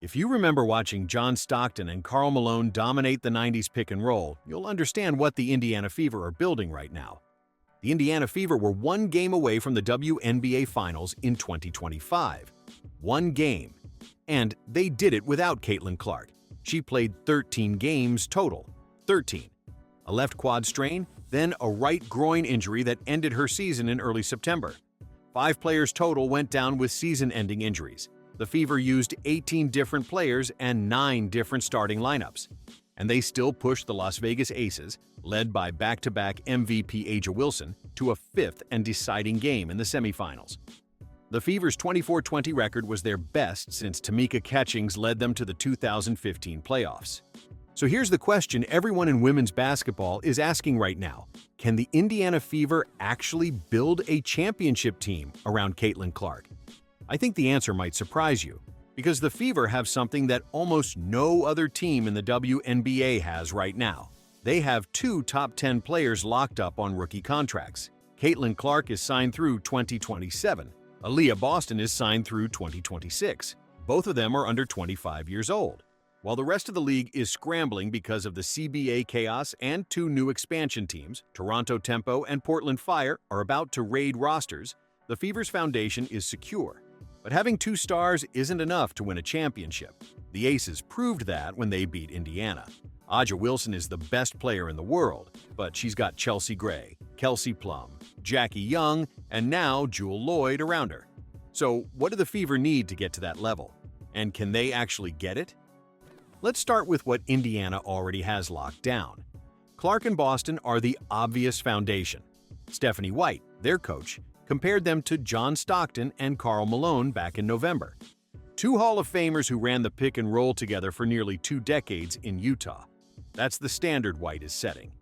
If you remember watching John Stockton and Karl Malone dominate the 90s pick and roll, you'll understand what the Indiana Fever are building right now. The Indiana Fever were one game away from the WNBA Finals in 2025. One game. And they did it without Caitlin Clark. She played 13 games total. 13. A left quad strain, then a right groin injury that ended her season in early September. 5 players total went down with season-ending injuries. The Fever used 18 different players and 9 different starting lineups. And they still pushed the Las Vegas Aces, led by back-to-back MVP A'ja Wilson, to a 5th and deciding game in the semifinals. The Fever's 24-20 record was their best since Tamika Catchings led them to the 2015 playoffs. So here's the question everyone in women's basketball is asking right now. Can the Indiana Fever actually build a championship team around Caitlin Clark? I think the answer might surprise you, because the Fever have something that almost no other team in the WNBA has right now. They have 2 top 10 players locked up on rookie contracts. Caitlin Clark is signed through 2027. Aliyah Boston is signed through 2026. Both of them are under 25 years old. While the rest of the league is scrambling because of the CBA chaos and 2 new expansion teams, Toronto Tempo and Portland Fire, are about to raid rosters, the Fever's foundation is secure. But having 2 stars isn't enough to win a championship. The Aces proved that when they beat Indiana. A'ja Wilson is the best player in the world, but she's got Chelsea Gray, Kelsey Plum, Jackie Young, and now Jewel Lloyd around her. So what do the Fever need to get to that level? And can they actually get it? Let's start with what Indiana already has locked down. Clark and Boston are the obvious foundation. Stephanie White, their coach, compared them to John Stockton and Karl Malone back in November. 2 Hall of Famers who ran the pick and roll together for nearly 2 decades in Utah. That's the standard White is setting.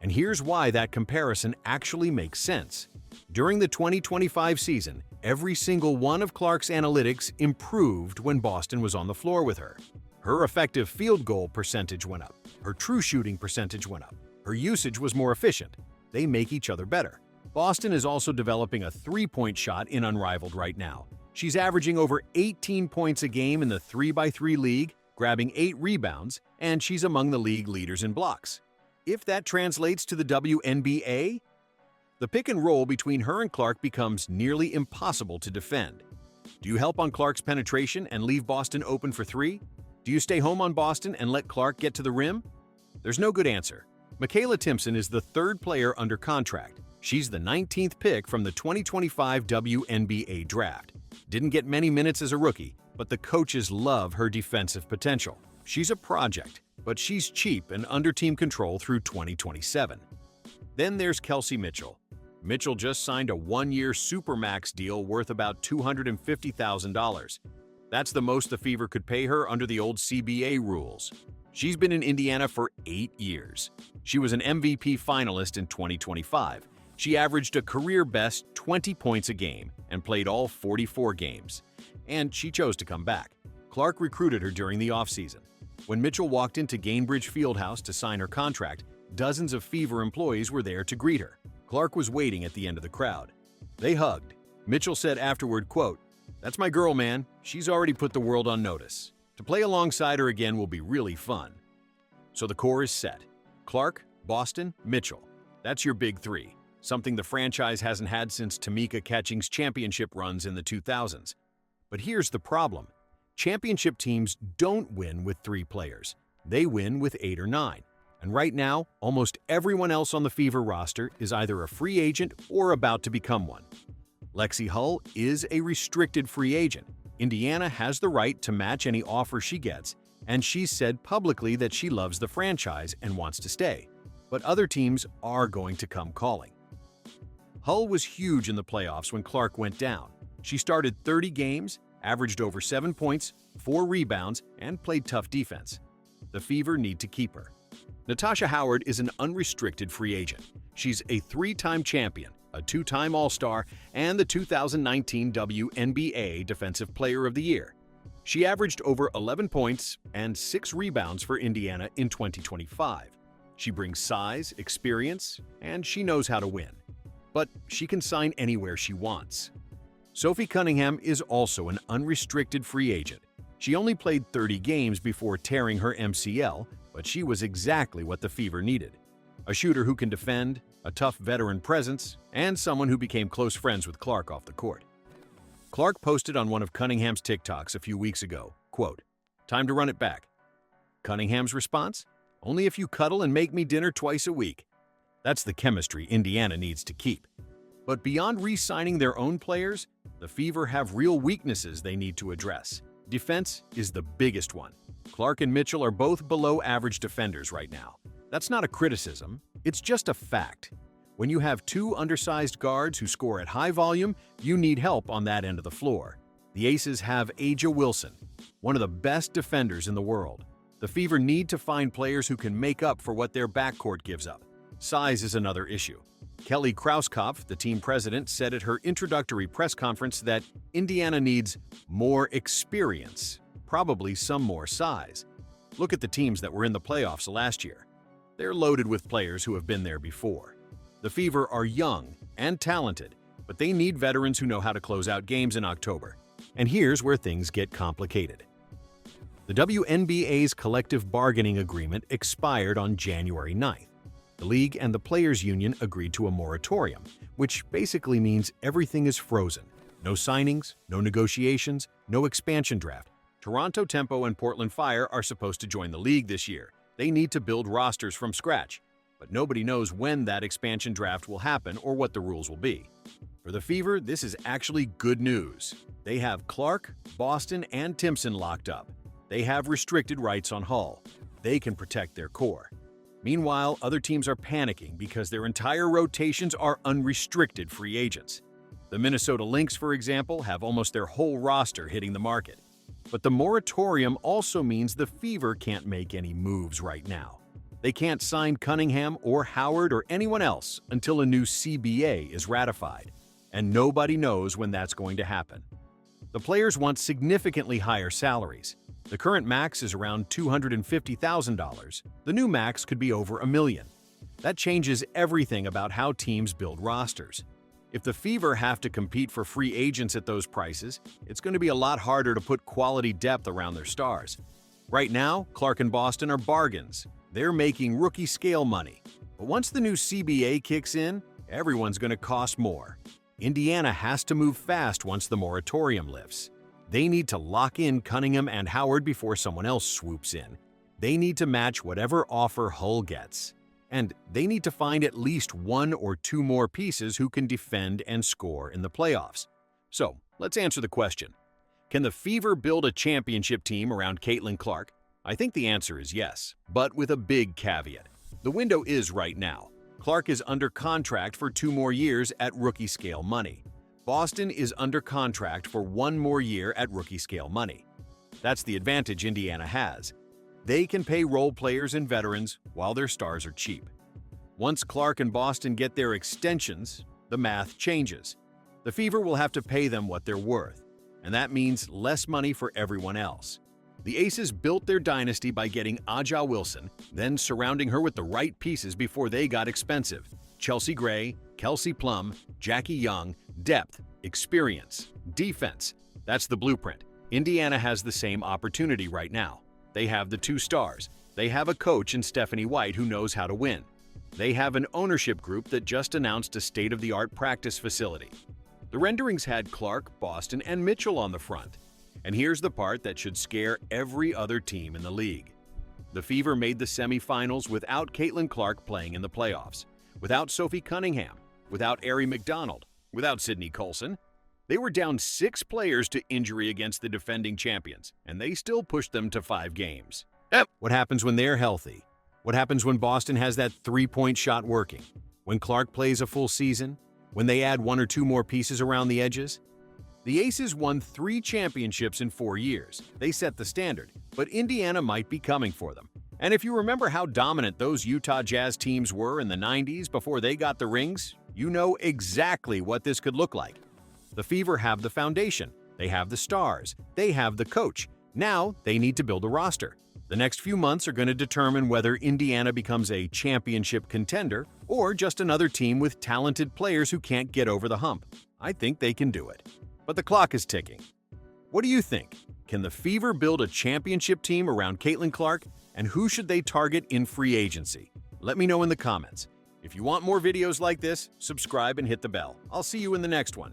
And here's why that comparison actually makes sense. During the 2025 season, every single one of Clark's analytics improved when Boston was on the floor with her. Her effective field goal percentage went up. Her true shooting percentage went up. Her usage was more efficient. They make each other better. Boston is also developing a 3-point shot in Unrivaled right now. She's averaging over 18 points a game in the 3x3 league, grabbing 8 rebounds, and she's among the league leaders in blocks. If that translates to the WNBA, the pick and roll between her and Clark becomes nearly impossible to defend. Do you help on Clark's penetration and leave Boston open for 3? Do you stay home on Boston and let Clark get to the rim? There's no good answer. Michaela Timpson is the 3rd player under contract. She's the 19th pick from the 2025 WNBA draft. Didn't get many minutes as a rookie, but the coaches love her defensive potential. She's a project, but she's cheap and under team control through 2027. Then there's Kelsey Mitchell. Mitchell just signed a 1-year Supermax deal worth about $250,000. That's the most the Fever could pay her under the old CBA rules. She's been in Indiana for 8 years. She was an MVP finalist in 2025. She averaged a career-best 20 points a game and played all 44 games. And she chose to come back. Clark recruited her during the offseason. When Mitchell walked into Gainbridge Fieldhouse to sign her contract, dozens of Fever employees were there to greet her. Clark was waiting at the end of the crowd. They hugged. Mitchell said afterward, quote, "That's my girl, man. She's already put the world on notice. To play alongside her again will be really fun." So the core is set. Clark, Boston, Mitchell. That's your big 3, something the franchise hasn't had since Tamika Catchings' championship runs in the 2000s. But here's the problem. Championship teams don't win with 3 players. They win with 8 or 9. And right now, almost everyone else on the Fever roster is either a free agent or about to become one. Lexie Hull is a restricted free agent. Indiana has the right to match any offer she gets, and she's said publicly that she loves the franchise and wants to stay. But other teams are going to come calling. Hull was huge in the playoffs when Clark went down. She started 30 games, averaged over 7 points, 4 rebounds, and played tough defense. The Fever need to keep her. Natasha Howard is an unrestricted free agent. She's a 3-time champion, a 2-time All-Star, and the 2019 WNBA Defensive Player of the Year. She averaged over 11 points and 6 rebounds for Indiana in 2025. She brings size, experience, and she knows how to win. But she can sign anywhere she wants. Sophie Cunningham is also an unrestricted free agent. She only played 30 games before tearing her MCL, but she was exactly what the Fever needed. A shooter who can defend, a tough veteran presence, and someone who became close friends with Clark off the court. Clark posted on one of Cunningham's TikToks a few weeks ago, quote, "Time to run it back." Cunningham's response? "Only if you cuddle and make me dinner twice a week." That's the chemistry Indiana needs to keep. But beyond re-signing their own players, the Fever have real weaknesses they need to address. Defense is the biggest one. Clark and Mitchell are both below average defenders right now. That's not a criticism, it's just a fact. When you have two undersized guards who score at high volume, you need help on that end of the floor. The Aces have A'ja Wilson, one of the best defenders in the world. The Fever need to find players who can make up for what their backcourt gives up. Size is another issue. Kelly Krauskopf, the team president, said at her introductory press conference that Indiana needs more experience, probably some more size. Look at the teams that were in the playoffs last year. They're loaded with players who have been there before. The Fever are young and talented, but they need veterans who know how to close out games in October. And here's where things get complicated. The WNBA's collective bargaining agreement expired on January 9th. The league and the players' union agreed to a moratorium, which basically means everything is frozen. No signings, no negotiations, no expansion draft. Toronto Tempo and Portland Fire are supposed to join the league this year. They need to build rosters from scratch, but nobody knows when that expansion draft will happen or what the rules will be. For the Fever, this is actually good news. They have Clark, Boston, and Timpson locked up. They have restricted rights on Hull. They can protect their core. Meanwhile, other teams are panicking because their entire rotations are unrestricted free agents. The Minnesota Lynx, for example, have almost their whole roster hitting the market. But the moratorium also means the Fever can't make any moves right now. They can't sign Cunningham or Howard or anyone else until a new CBA is ratified, and nobody knows when that's going to happen. The players want significantly higher salaries. The current max is around $250,000. The new max could be over $1 million. That changes everything about how teams build rosters. If the Fever have to compete for free agents at those prices, it's going to be a lot harder to put quality depth around their stars. Right now, Clark and Boston are bargains. They're making rookie-scale money. But once the new CBA kicks in, everyone's going to cost more. Indiana has to move fast once the moratorium lifts. They need to lock in Cunningham and Howard before someone else swoops in. They need to match whatever offer Hull gets. And they need to find at least one or two more pieces who can defend and score in the playoffs. So, let's answer the question. Can the Fever build a championship team around Caitlin Clark? I think the answer is yes, but with a big caveat. The window is right now. Clark is under contract for 2 more years at rookie-scale money. Boston is under contract for 1 more year at rookie-scale money. That's the advantage Indiana has. They can pay role players and veterans while their stars are cheap. Once Clark and Boston get their extensions, the math changes. The Fever will have to pay them what they're worth, and that means less money for everyone else. The Aces built their dynasty by getting A'ja Wilson, then surrounding her with the right pieces before they got expensive. Chelsea Gray, Kelsey Plum, Jackie Young, depth, experience, defense. That's the blueprint. Indiana has the same opportunity right now. They have the 2 stars. They have a coach in Stephanie White who knows how to win. They have an ownership group that just announced a state-of-the-art practice facility. The renderings had Clark, Boston, and Mitchell on the front. And here's the part that should scare every other team in the league. The Fever made the semifinals without Caitlin Clark playing in the playoffs, without Sophie Cunningham, without Ari McDonald, without Sydney Colson. They were down 6 players to injury against the defending champions, and they still pushed them to 5 games. What happens when they're healthy? What happens when Boston has that 3-point shot working? When Clark plays a full season? When they add 1 or 2 more pieces around the edges? The Aces won 3 championships in 4 years. They set the standard, but Indiana might be coming for them. And if you remember how dominant those Utah Jazz teams were in the 90s before they got the rings, you know exactly what this could look like. The Fever have the foundation, they have the stars, they have the coach. Now they need to build a roster. The next few months are going to determine whether Indiana becomes a championship contender or just another team with talented players who can't get over the hump. I think they can do it. But the clock is ticking. What do you think? Can the Fever build a championship team around Caitlin Clark, and who should they target in free agency? Let me know in the comments. If you want more videos like this, subscribe and hit the bell. I'll see you in the next one.